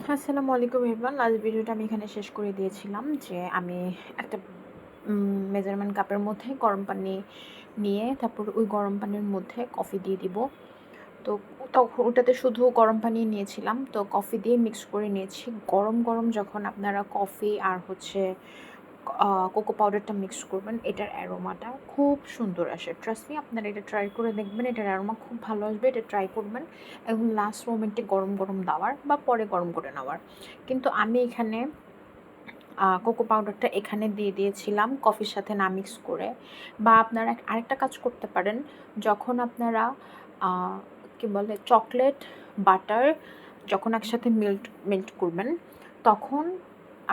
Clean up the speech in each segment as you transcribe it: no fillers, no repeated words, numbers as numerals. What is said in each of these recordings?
আসসালামু আলাইকুম everyone. Last ভিডিওটা আমি এখানে শেষ করে দিয়েছিলাম যে আমি একটা মেজারমেন্ট কাপের মধ্যে গরম পানি নিয়ে তারপর ওই গরম পানির মধ্যে কফি দিয়ে দিব। তো তখন ওটাতে শুধু গরম পানি নিয়েছিলাম, তো কফি দিয়ে মিক্স করে নিয়েছি। গরম গরম যখন আপনারা কফি আর হচ্ছে কোকো পাউডারটা মিক্স করবেন, এটার অ্যারোমাটা খুব সুন্দর আসে। ট্রাস্ট মি, আপনারা এটা ট্রাই করে দেখবেন, এটার অ্যারোমা খুব ভালো আসবে। এটা ট্রাই করবেন এবং লাস্ট মোমেন্টে গরম গরম দেওয়ার বা পরে গরম করে নেওয়ার। কিন্তু আমি এখানে কোকো পাউডারটা এখানে দিয়ে দিয়েছিলাম কফির সাথে না মিক্স করে। বা আপনারা আরেকটা কাজ করতে পারেন, যখন আপনারা কী বলে চকলেট বাটার যখন একসাথে মেল্ট করবেন, তখন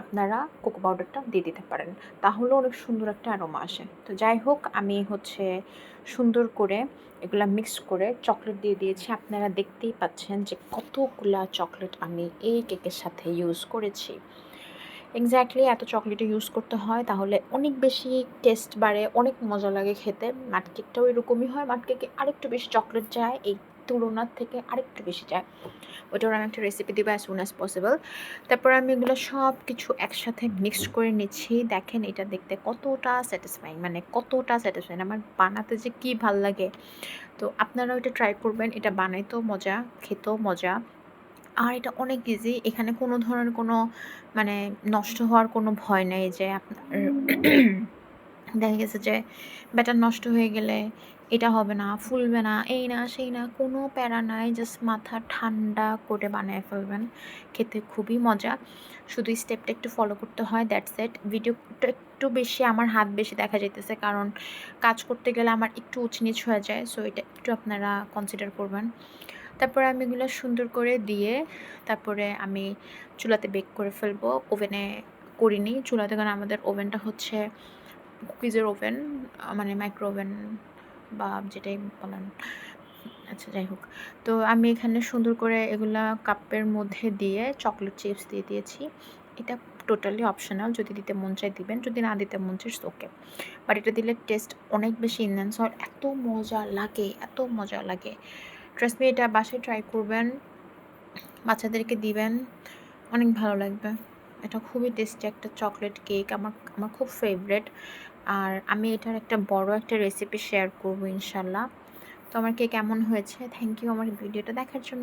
আপনারা কোকো পাউডারটা দিয়ে দিতে পারেন, তাহলে অনেক সুন্দর একটা অ্যারোমা আসে। তো যাই হোক, আমি হচ্ছে সুন্দর করে এগুলা মিক্স করে চকলেট দিয়ে দিয়েছি। আপনারা দেখতেই পাচ্ছেন যে কতগুলা চকলেট আমি এই কেকের সাথে ইউজ করেছি। এক্স্যাক্টলি এত চকলেটও ইউজ করতে হয়, তাহলে অনেক বেশি টেস্ট বাড়ে, অনেক মজা লাগে খেতে। মাট কেকটাও এরকমই হয়, মাট কেকে আরেকটু বেশি চকলেট যায়, এই তুলনার থেকে আরেকটু বেশি যায়। ওটার আমি একটা রেসিপি দেবো অ্যাজ সুন অ্যাজ পসিবল। তারপর আমি এগুলো সব কিছু একসাথে মিক্সড করে নিচ্ছি। দেখেন এটা দেখতে কতটা স্যাটিসফাইং, মানে কতটা স্যাটিসফাইং, আমার বানাতে যে কী ভাল লাগে। তো আপনারাও এটা ট্রাই করবেন। এটা বানাইতেও মজা, খেতেও মজা, আর এটা অনেক ইজি। এখানে কোনো ধরনের কোনো মানে নষ্ট হওয়ার কোনো ভয় নেই যে আপনার দেখা গেছে যে ব্যাটার নষ্ট হয়ে গেলে এটা হবে না, ফুলবে না, এই না সেই না, কোনো প্যারা নাই। জাস্ট মাথা ঠান্ডা করে বানিয়ে ফেলবেন। খেতে খুবই মজা। শুধু স্টেপটা একটু ফলো করতে হয়, দ্যাটস ইট। ভিডিওটা একটু বেশি আমার হাত বেশি দেখা যাইতেছে, কারণ কাজ করতে গেলে আমার একটু উঁচনিচ হয়ে যায়। সো এটা একটু আপনারা কনসিডার করবেন। তারপরে আমি এগুলো সুন্দর করে দিয়ে তারপরে আমি চুলাতে বেক করে ফেলবো। ওভেনে করিনি চুলাতে, কারণ আমাদের ওভেনটা হচ্ছে কুকিজের ওভেন, মানে মাইক্রো ওভেন বা যেটাই বলেন। আচ্ছা, যাই হোক। তো আমি এখানে সুন্দর করে এগুলা কাপের মধ্যে দিয়ে চকলেট চিপস দিয়ে দিয়েছি। এটা টোটালি অপশনাল, যদি দিতে মন চায় দিবেন, যদি না দিতে মন চায় ওকে। বাট এটা দিলে টেস্ট অনেক বেশি ইনহ্যান্স হয়, এত মজা লাগে, এত মজা লাগে। ট্রাস্ট মি, এটা বাসায় ট্রাই করবেন, বাচ্চাদেরকে দিবেন, অনেক ভালো লাগবে। এটা খুবই টেস্টি একটা চকলেট কেক, আমার আমার খুব ফেভারেট। আর আমি এটার একটা বড় একটা রেসিপি শেয়ার করবো ইনশাল্লাহ। তো আমার কেক কেমন হয়েছে, থ্যাংক ইউ আমার ভিডিওটা দেখার জন্য।